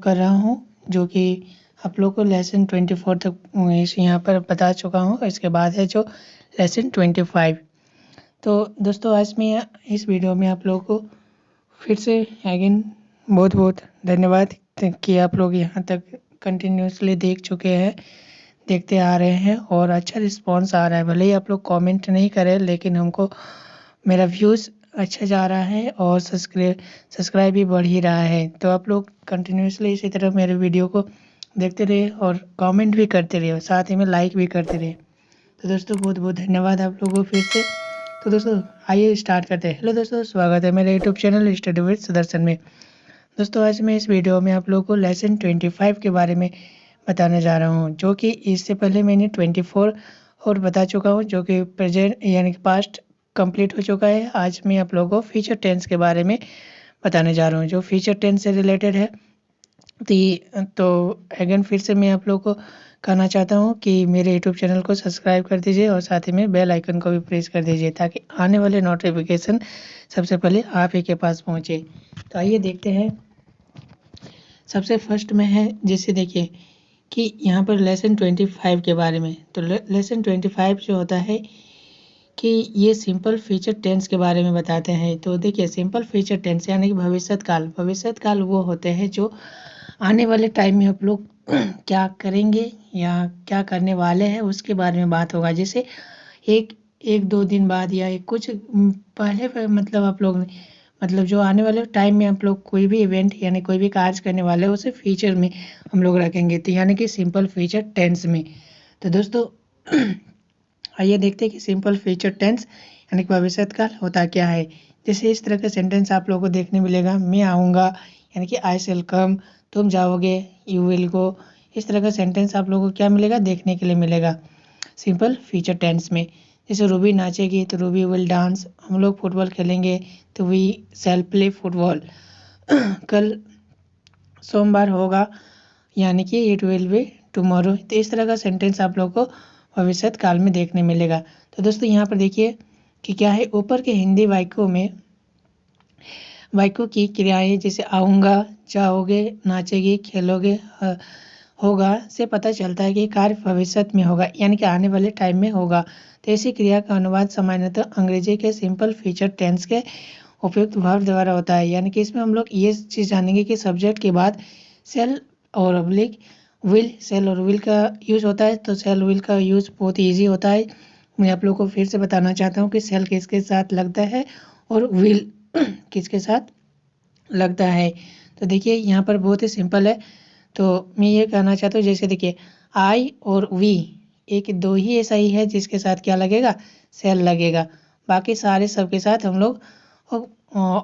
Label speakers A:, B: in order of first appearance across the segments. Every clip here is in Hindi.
A: कर रहा हूँ, जो कि आप लोग को लेसन 24 तक यहाँ पर बता चुका हूँ। इसके बाद है जो लेसन 25। तो दोस्तों आज मैं इस वीडियो में आप लोगों को फिर से अगेन बहुत बहुत धन्यवाद कि आप लोग यहाँ तक कंटिन्यूसली देख चुके हैं, देखते आ रहे हैं और अच्छा रिस्पांस आ रहा है। भले ही आप लोग कमेंट नहीं करें, लेकिन हमको मेरा व्यूज़ अच्छा जा रहा है और सब्सक्राइब भी बढ़ ही रहा है। तो आप लोग कंटिन्यूसली इसी तरह मेरे वीडियो को देखते रहे और कमेंट भी करते रहे और साथ ही में लाइक भी करते रहे। तो दोस्तों बहुत बहुत धन्यवाद आप लोगों को फिर से। तो दोस्तों आइए स्टार्ट करते हैं। हेलो दोस्तों, स्वागत है मेरे YouTube channel study with Sudarshan में। दोस्तों आज मैं इस वीडियो में आप लोगों को लेसन 25 के बारे में बताने जा रहा हूँ, जो कि इससे पहले मैंने 24 और बता चुका हूँ, जो कि प्रेजेंट यानी कि पास्ट कंप्लीट हो चुका है। आज मैं आप लोगों को फ्यूचर टेंस के बारे में बताने जा रहा हूँ, जो फ्यूचर टेंस से रिलेटेड है। तो अगेन फिर से मैं आप लोगों को कहना चाहता हूँ कि मेरे यूट्यूब चैनल को सब्सक्राइब कर दीजिए और साथ ही में बेल आइकन को भी प्रेस कर दीजिए, ताकि आने वाले नोटिफिकेशन सबसे पहले आप ही के पास पहुँचे। तो आइए देखते हैं। सबसे फर्स्ट में है, जैसे देखिए कि यहाँ पर लेसन 25 के बारे में। तो लेसन 25 जो होता है कि ये सिंपल फ्यूचर टेंस के बारे में बताते हैं। तो देखिए सिंपल फ्यूचर टेंस यानी कि भविष्यत काल वो होते हैं जो आने वाले टाइम में आप लोग क्या करेंगे या क्या करने वाले हैं उसके बारे में बात होगा। जैसे एक दो दिन बाद या कुछ पहले मतलब आप लोग मतलब जो आने वाले टाइम में आप लोग कोई भी इवेंट यानी कोई भी कार्य करने वाले हैं उसे फ्यूचर में हम लोग रखेंगे, तो यानी कि सिंपल फ्यूचर टेंस में। तो दोस्तों आइए देखते हैं कि सिंपल फ्यूचर टेंस यानी कि भविष्यत काल होता क्या है। जैसे इस तरह का सेंटेंस आप लोगों को देखने मिलेगा, मैं आऊँगा यानी कि आई शैल कम, तुम जाओगे यू विल गो। इस तरह का सेंटेंस आप लोगों को क्या मिलेगा, देखने के लिए मिलेगा सिंपल फ्यूचर टेंस में। जैसे रूबी नाचेगी तो रूबी विल डांस, हम लोग फुटबॉल खेलेंगे तो वी शैल प्ले फुटबॉल। कल सोमवार होगा यानी कि इट विल बी टुमारो। तो इस तरह का सेंटेंस आप लोग को भविष्यत काल में देखने मिलेगा। तो दोस्तों यहाँ पर देखिए कि क्या है, ऊपर के हिंदी वाक्यों की क्रियाएं जैसे आऊँगा, जाओगे, नाचेगी, खेलोगे, होगा से पता चलता है कि कार्य भविष्य में होगा यानी कि आने वाले टाइम में होगा। तो ऐसी क्रिया का अनुवाद सामान्यतः अंग्रेजी के सिंपल फ्यूचर टेंस के उपयुक्त वर्ब द्वारा होता है। यानी कि इसमें हम लोग ये चीज़ जानेंगे कि सब्जेक्ट के बाद सेल और अब्लिक विल, सेल और विल का यूज़ होता है। तो सेल विल का यूज़ बहुत ही ईजी होता है। मैं आप लोग को फिर से बताना चाहता हूँ कि सेल किसके साथ लगता है और विल किसके साथ लगता है। तो देखिए यहाँ पर बहुत ही सिंपल है। तो मैं ये कहना चाहता हूँ, जैसे देखिए आई और वी एक दो ही ऐसा ही है जिसके साथ क्या लगेगा, सेल लगेगा। बाकी सारे सबके साथ हम लोग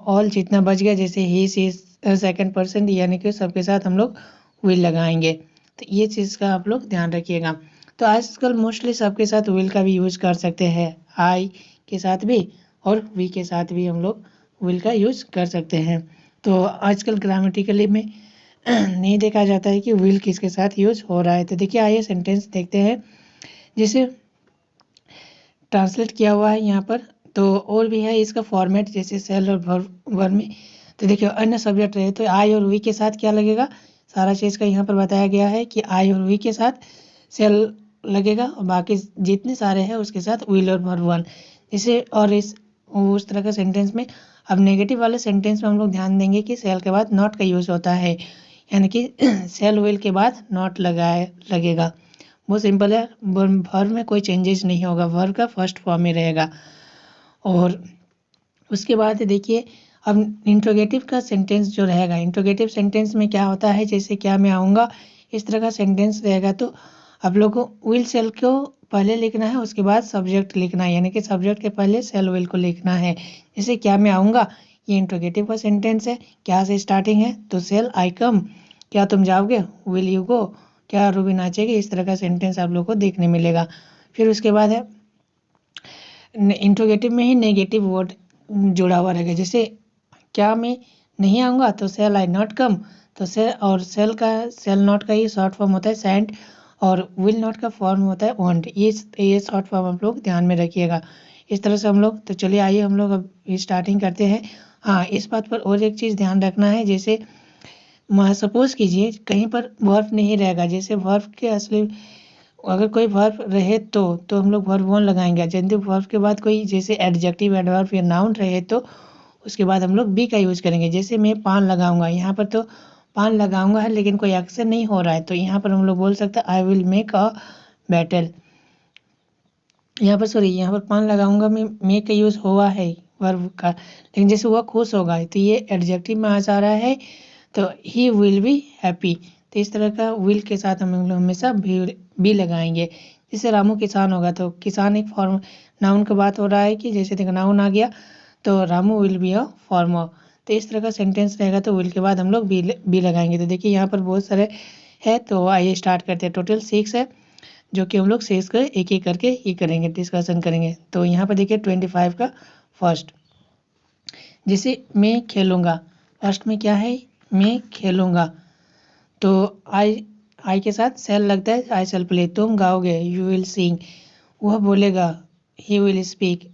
A: ऑल जितना बच गया, जैसे ही सी सेकंड पर्सन यानी कि सबके साथ हम लोग विल लगाएंगे। तो ये चीज़ का आप लोग ध्यान रखिएगा। तो आजकल मोस्टली सबके साथ विल का भी यूज़ कर सकते हैं, आई के साथ भी और वी के साथ भी हम लोग विल का यूज़ कर सकते हैं। तो आजकल ग्रामेटिकली में नहीं देखा जाता है कि विल किसके साथ यूज हो रहा है। तो देखिए आइए सेंटेंस देखते हैं, जिसे ट्रांसलेट किया हुआ है यहाँ पर। तो और भी है इसका फॉर्मेट, जैसे सेल और वर्ब में। तो देखिए अन्य सब्जेक्ट रहे तो आई और वी के साथ क्या लगेगा, सारा चीज़ का यहाँ पर बताया गया है कि आई और वी के साथ सेल लगेगा और बाकी जितने सारे हैं उसके साथ विल और वर्ब वन। जैसे और उस तरह का सेंटेंस में अब नेगेटिव वाले सेंटेंस में हम लोग ध्यान देंगे कि सेल के बाद नॉट का यूज़ होता है, यानी कि सेल विल के बाद नॉट लगेगा। बहुत सिंपल है, वर्ब में कोई चेंजेस नहीं होगा, वर्ब का फर्स्ट फॉर्म में रहेगा। और उसके बाद देखिए अब इंट्रोगेटिव का सेंटेंस जो रहेगा, इंट्रोगेटिव सेंटेंस में क्या होता है, जैसे क्या मैं आऊँगा इस तरह का सेंटेंस रहेगा। तो आप लोग को विल सेल को पहले लिखना है, उसके बाद सब्जेक्ट लिखना है, यानी कि सब्जेक्ट के पहले सेल विल को लिखना है। जैसे क्या मैं आऊँगा, ये इंट्रोगेटिव का सेंटेंस है, क्या से स्टार्टिंग है तो सेल आई कम, क्या तुम जाओगे विल यू गो, क्या रूबी नाचेगी। इस तरह का सेंटेंस आप लोग को देखने मिलेगा। फिर उसके बाद है इंट्रोगेटिव में ही नेगेटिव वर्ड जुड़ा हुआ रहेगा। जैसे क्या मैं नहीं आऊँगा तो सेल आई नॉट कम, तो सेल और सेल नॉट का ही शॉर्ट फॉर्म होता है सेंट, और विल नॉट का फॉर्म होता है वॉन्ट। ये शॉर्ट फॉर्म आप लोग ध्यान में रखिएगा। इस तरह से हम लोग, तो चलिए आइए हम लोग अब स्टार्टिंग करते हैं। हाँ, इस बात पर और एक चीज़ ध्यान रखना है, जैसे सपोज कीजिए कहीं पर वर्ब नहीं रहेगा, जैसे वर्ब के असली अगर कोई वर्ब रहे तो हम लोग वर्ब वन लगाएंगे। यदि वर्ब के बाद कोई जैसे एडजेक्टिव, एडवर्ब या नाउन रहे तो उसके बाद हम लोग बी का यूज करेंगे। जैसे मैं पान लगाऊंगा, यहाँ पर तो पान लगाऊंगा है लेकिन कोई एक्शन नहीं हो रहा है, तो यहाँ पर हम लोग बोल सकते हैं I will make a battle. यहाँ पर सॉरी, यहाँ पर पान लगाऊंगा में मेक का यूज हुआ है वर्ब का, लेकिन जैसे वह खुश होगा तो ये एडजेक्टिव में आ जा रहा है, तो ही विल बी हैप्पी। तो इस तरह का विल के साथ हम लोग हमेशा बी लगाएंगे। जैसे रामू किसान होगा तो किसान एक फॉर्म नाउन का बात हो रहा है कि जैसे देखो नाउन आ गया तो Ramu will be a farmer. तो इस तरह का सेंटेंस रहेगा तो विल के बाद हम लोग बी लगाएंगे। तो देखिए यहाँ पर बहुत सारे है, तो आइए स्टार्ट करते हैं। टोटल 6 है जो कि हम लोग 6 का एक एक करके ही करेंगे, डिस्कशन करेंगे। तो यहाँ पर देखिए 25 का फर्स्ट, जैसे मैं खेलूंगा, फर्स्ट में क्या है मैं खेलूंगा, तो आई के साथ सेल लगता है, आई सेल प्ले। तुम गाओगे, यू विल सिंग। वह बोलेगा, ही विल स्पीक।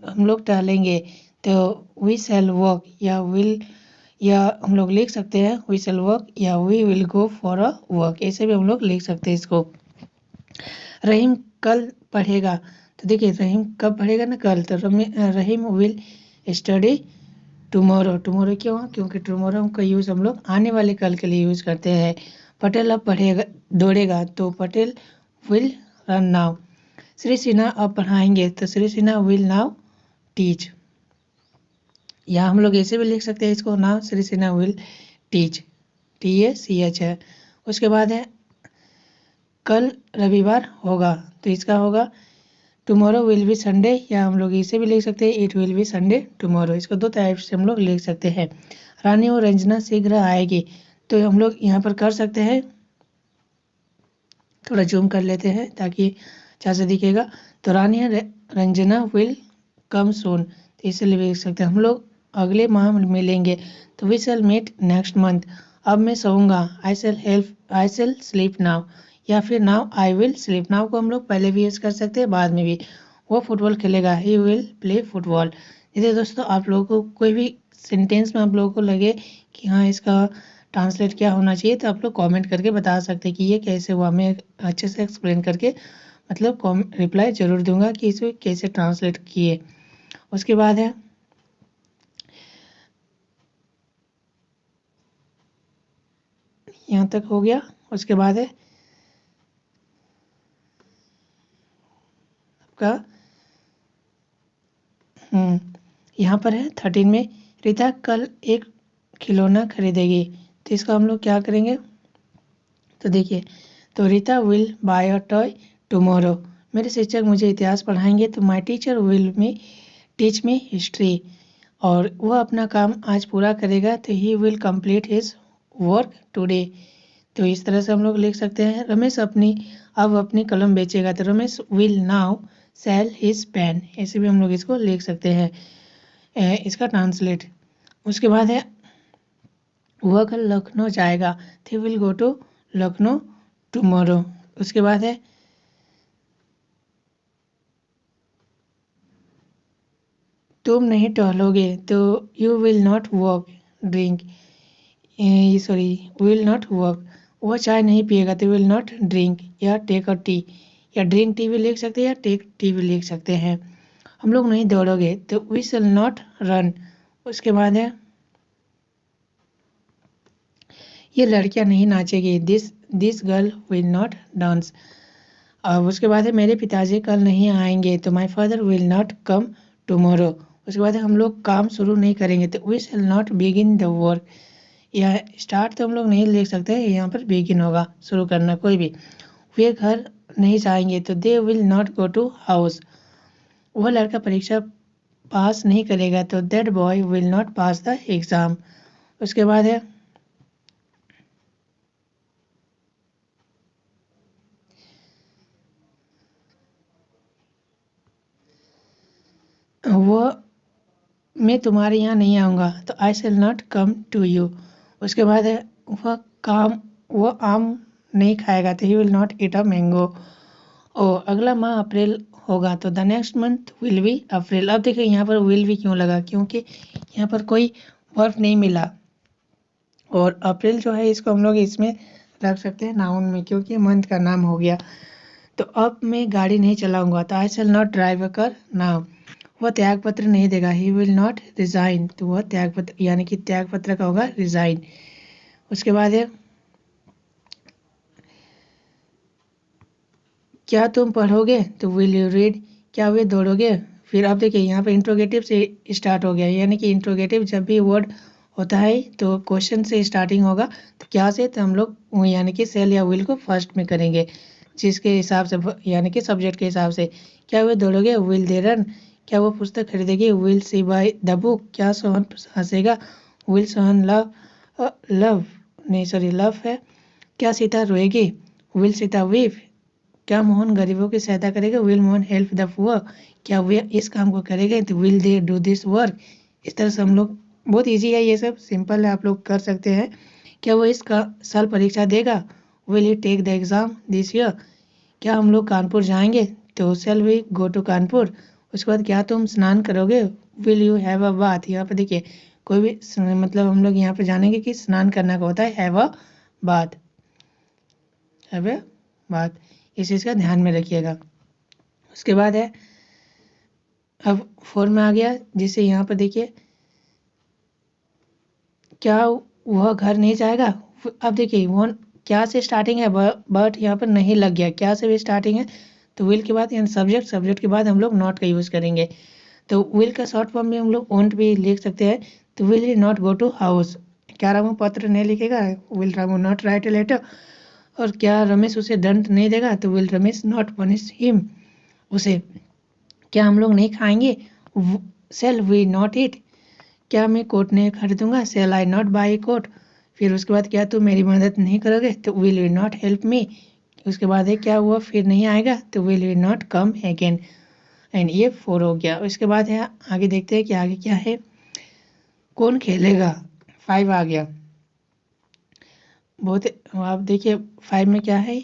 A: हम लोग टहलेंगे तो वी सेल वॉक या विल, या हम लोग लिख सकते हैं वी सेल वॉक या we will go for a walk, ऐसे भी हम लोग लिख सकते हैं इसको। रहीम कल पढ़ेगा, तो देखिए रहीम कब पढ़ेगा ना, कल। तो रहीम विल स्टडी टुमारो। टुमारो क्यों? क्योंकि टुमारो का यूज़ हम लोग आने वाले कल के लिए यूज़ करते हैं। पटेल अब पढ़ेगा दौड़ेगा, तो Patel will run now. Shri Sinha अब पढ़ाएंगे, तो Shri Sinha will now teach. या हम लोग ऐसे भी लिख सकते हैं इसको, now Shri Sinha will teach, TACH है। उसके बाद है कल रविवार होगा, तो इसका होगा टुमारो विल बी संडे, या हम लोग इसे भी लिख सकते हैं it will be Sunday tomorrow. इसको दो टाइप से हम लोग लिख सकते हैं। रानी और रंजना शीघ्र आएगी, तो हम लोग यहाँ पर कर सकते हैं, थोड़ा जूम कर लेते हैं ताकि अच्छा से दिखेगा। तो रानी और रंजना विल कम सून, तो इसे लिख सकते हैं हम लोग अगले माह मिलेंगे, तो we shall meet next month. अब मैं सोऊंगा, आई शैल स्लीप नाउ, या फिर now I will sleep. Now को हम लोग पहले भी यूज कर सकते हैं, बाद में भी। वो फुटबॉल खेलेगा, ही विल प्ले फुटबॉल। जैसे दोस्तों आप लोगों को कोई भी सेंटेंस में आप लोगों को लगे कि हाँ इसका ट्रांसलेट क्या होना चाहिए, तो आप लोग कमेंट करके बता सकते हैं कि ये कैसे हुआ। मैं अच्छे से एक्सप्लेन करके मतलब रिप्लाई जरूर दूंगा कि इसे कैसे ट्रांसलेट किए। उसके बाद है यहाँ तक हो गया। उसके बाद है आपका यहाँ पर है 13 में, रीता कल एक खिलौना खरीदेगी, तो इसका हम लोग क्या करेंगे, तो देखिए, तो Rita will buy a toy tomorrow. मेरे शिक्षक मुझे इतिहास पढ़ाएंगे, तो my teacher will me teach me history. और वह अपना काम आज पूरा करेगा, तो he will complete his work today. तो इस तरह से हम लोग लिख सकते हैं। रमेश अब अपनी कलम बेचेगा, तो Ramesh will now sell his pen, ऐसे भी हम लोग इसको लिख सकते हैं इसका ट्रांसलेट। उसके बाद है वह कल लखनऊ जाएगा, he will go to Lucknow tomorrow. उसके बाद है तुम नहीं टहलोगे, तो you will not walk drink, sorry will not walk. वह चाय नहीं पिएगा, तो विल नॉट ड्रिंक या टेक अ टी, या ड्रिंक टी भी लिख सकते हैं या टेक टी भी लिख सकते हैं। हम लोग नहीं दौड़ोगे, तो वी शैल नॉट रन। उसके बाद है ये लड़कियां नहीं नाचेगी, this girl will not dance. अब उसके बाद है मेरे पिताजी कल नहीं आएंगे, तो my father will not come tomorrow. उसके बाद है हम लोग काम शुरू नहीं करेंगे, तो we shall not begin the work, या स्टार्ट तो हम लोग नहीं लिख सकते, यहाँ पर बिगिन होगा, शुरू करना कोई भी। वे घर नहीं जाएंगे, तो they will not go to house. वह लड़का परीक्षा पास नहीं करेगा, तो that boy will not pass the exam. उसके बाद है वो मैं तुम्हारे यहाँ नहीं आऊँगा, तो I shall not come to you. उसके बाद है वह काम वो आम नहीं खाएगा, तो he will not eat a mango. और अगला माह अप्रैल होगा, तो the next month will be April. अब देखिए यहाँ पर विल भी क्यों लगा, क्योंकि यहाँ पर कोई वर्ब नहीं मिला, और अप्रैल जो है इसको हम लोग इसमें रख सकते हैं नाउन में, क्योंकि मंथ का नाम हो गया। तो अब मैं गाड़ी नहीं चलाऊंगा, तो I shall not drive a car now. वह त्याग पत्र नहीं देगा, ही विल नॉट रिजाइन, तो वह त्याग पत्र यानी कि त्याग पत्र का होगा रिजाइन। उसके बाद है क्या तुम पढ़ोगे, तो विल यू रीड, क्या वे दौड़ोगे। फिर आप देखिए यहाँ पे इंट्रोगेटिव से स्टार्ट हो गया, यानी कि इंट्रोगेटिव जब भी वर्ड होता है तो क्वेश्चन से स्टार्टिंग होगा। तो क्या से, तो हम लोग यानी कि सेल या विल को फर्स्ट में करेंगे, जिसके हिसाब से यानी कि सब्जेक्ट के हिसाब से। क्या वे दौड़ोगे, विल दे रन, क्या वो पुस्तक खरीदेगी, will she buy the book, क्या सोहन हंसेगा, विल सोहन लव लव नहीं सॉरी लव है। क्या सीता रोएगी, विल सीता वीप, क्या मोहन गरीबों की सहायता करेगा, will Mohan help the poor, क्या वे इस काम को करेंगे, तो will they do this work. इस तरह से हम लोग, बहुत इजी है, ये सब सिंपल है, आप लोग कर सकते हैं। क्या वो इसका साल परीक्षा देगा, will he take the exam this year, क्या हम लोग कानपुर जाएंगे, तो shall we go to Kanpur. उसके बाद क्या तुम स्नान करोगे, will you have a bath. यहाँ पे देखिए कोई भी मतलब हम लोग यहाँ पे जानेंगे कि स्नान करना का होता है have a bath, have a bath, इस चीज़ का ध्यान में रखिएगा। उसके बाद है अब 4 में आ गया, जिसे यहाँ पर देखिए क्या वह घर नहीं जाएगा। अब देखिए वन क्या से स्टार्टिंग है, बट यहाँ पर नहीं लग गया, क्या से भी स्टार्टिंग है, तो विल के बाद यानी सब्जेक्ट, सब्जेक्ट के बाद हम लोग नॉट का यूज़ करेंगे। तो विल का शॉर्ट फॉर्म में हम लोग वोंट भी लिख सकते हैं। तो will he not go to house, क्या रामू पत्र नहीं लिखेगा, will Ramu not write a letter. और क्या रमेश उसे दंड नहीं देगा, तो will Ramesh not punish him उसे। क्या हम लोग नहीं खाएंगे, सेल वी नॉट ईट, क्या मैं कोट नहीं खरीदूंगा, shall I not buy coat. फिर उसके बाद क्या तुम मेरी मदद नहीं करोगे, तो will you not help me. उसके बाद है क्या वो फिर नहीं आएगा, तो will you not come again. And ये 4 हो गया। उसके बाद है आगे देखते हैं कि आगे क्या है, कौन खेलेगा, 5 आ गया। बहुत आप देखिए 5 में क्या है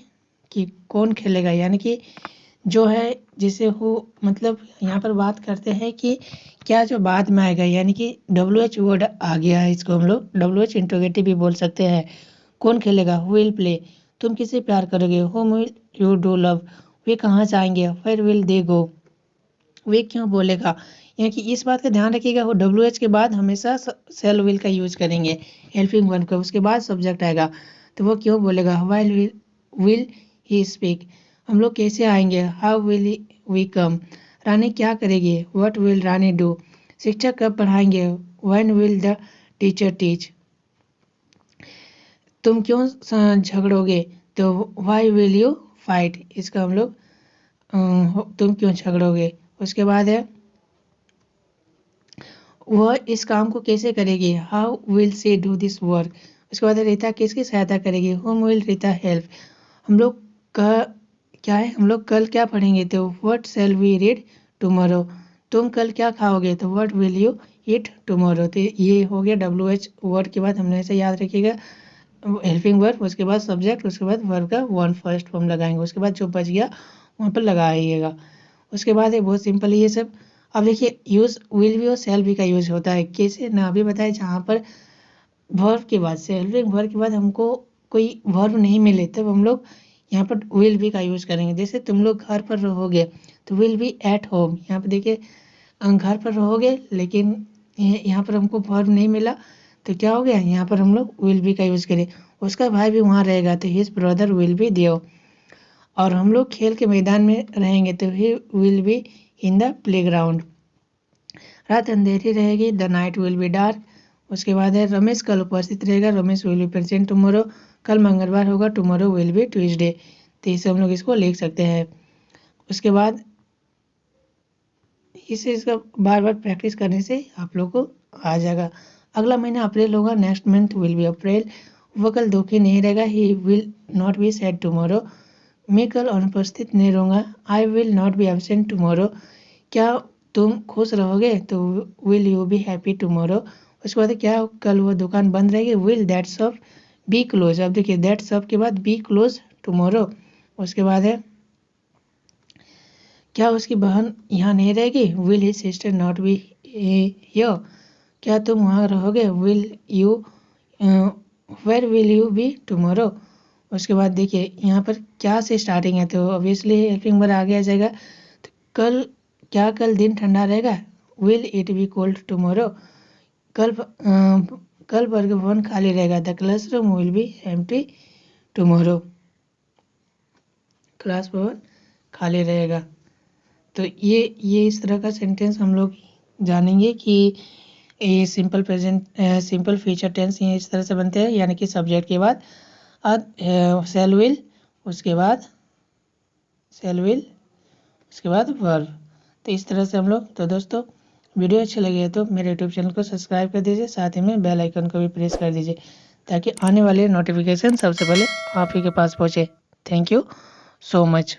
A: कि कौन खेलेगा, यानी कि जो है जिसे हो, मतलब यहाँ पर बात करते हैं कि क्या जो बाद में आएगा, यानी कि WH वर्ड आ गया है, इसको हम लोग WH इंट्रोगेटिव भी बोल सकते हैं। कौन खेलेगा, विल प्ले, तुम किसे प्यार करोगे, whom will you do love, वे कहाँ जाएंगे, वेयर विल दे गो, वे क्यों बोलेगा। यानी कि इस बात का ध्यान रखिएगा, वो WH के बाद हमेशा सेल विल का यूज करेंगे हेल्पिंग वर्ब का, उसके बाद सब्जेक्ट आएगा। तो वो क्यों बोलेगा, व्हाइल विल ही स्पीक, हम लोग कैसे आएंगे, हाउ विल वी कम, रानी क्या करेगी, व्हाट विल रानी डू, शिक्षक कब पढ़ाएंगे, when will the teacher teach, तुम क्यों झगड़ोगे, तो व्हाई विल यू फाइट, इसका हम लोग तुम क्यों झगड़ोगे। उसके बाद है वह इस काम को कैसे करेगी, how will see do this work. उसके बाद रीता किसकी सहायता करेगी, होम विल रीता हेल्प, हम लोग का क्या है, हम लोग कल क्या पढ़ेंगे, तो what shall we read tomorrow, तुम कल क्या खाओगे, तो what will you eat tomorrow. तो ये हो गया WH वर्ड के बाद हमने ऐसे याद रखिएगा हेल्पिंग वर्ब, उसके बाद सब्जेक्ट, उसके बाद वर्ब का वन फर्स्ट फॉर्म लगाएंगे, उसके बाद जो बच गया वहाँ पर लगाइएगा। उसके बाद है बहुत सिंपल ये सब। अब देखिए यूज विल भी और सेल भी का यूज होता है, कैसे ना अभी बताए, जहाँ पर वर्ब के बाद से हेल्पिंग वर्ब के बाद हमको कोई वर्ब नहीं मिले, तब हम लोग यहाँ पर विल बी का यूज करेंगे। जैसे तुम लोग घर पर रहोगे, तो विल बी एट होम, यहाँ पर देखिए घर पर रहोगे, लेकिन यहाँ पर हमको वर्ब नहीं मिला, तो क्या हो गया, यहाँ पर हम लोग विल बी का यूज करें। उसका भाई भी वहाँ रहेगा, तो his brother will be there. और हम लोग खेल के मैदान में रहेंगे, तो he will be in the playground. रात अंधेरी रहेगी, the night will be dark. उसके बाद है रमेश कल उपस्थित रहेगा, Ramesh will be present tomorrow, कल मंगलवार होगा, टुमारो विल बी ट्यूसडे। तो इसे हम लोग इसको लिख सकते हैं। उसके बाद इसे इसका बार बार प्रैक्टिस करने से आप लोग को आ जाएगा। अगला महीना अप्रैल होगा, नेक्स्ट मंथ विल बी अप्रैल, वह कल दुखी नहीं रहेगा, ही will not be sad tomorrow, मैं कल अनुपस्थित नहीं रहूँगा, I will not be absent tomorrow, क्या तुम खुश रहोगे, तो will you be happy tomorrow. उसके बाद क्या कल वो दुकान बंद रहेगी, will that shop be close. अब देखिए दैट शॉप के बाद बी क्लोज टुमारो। उसके बाद है क्या उसकी बहन यहाँ नहीं रहेगी, will he sister not be here, क्या तुम वहाँ रहोगे, will you where will you be tomorrow. उसके बाद देखिए यहाँ पर क्या से स्टार्टिंग है, तो ऑब्वियसली हेल्पिंग वर्ब आगे आ जाएगा। तो कल दिन ठंडा रहेगा, will it be cold tomorrow. कल वर्ग भवन खाली रहेगा, the classroom will be empty tomorrow. Class भवन खाली रहेगा। तो ये इस तरह का सेंटेंस हम लोग जानेंगे कि ये सिंपल फ्यूचर टेंस ये इस तरह से बनते हैं, यानी कि सब्जेक्ट के बाद शैल विल, उसके बाद वर्ब। तो इस तरह से हम लोग, तो दोस्तों वीडियो अच्छी लगी तो मेरे यूट्यूब चैनल को सब्सक्राइब कर दीजिए, साथ ही में बेल आइकन को भी प्रेस कर दीजिए ताकि आने वाले नोटिफिकेशन सबसे पहले आप ही के पास पहुंचे। Thank you so much.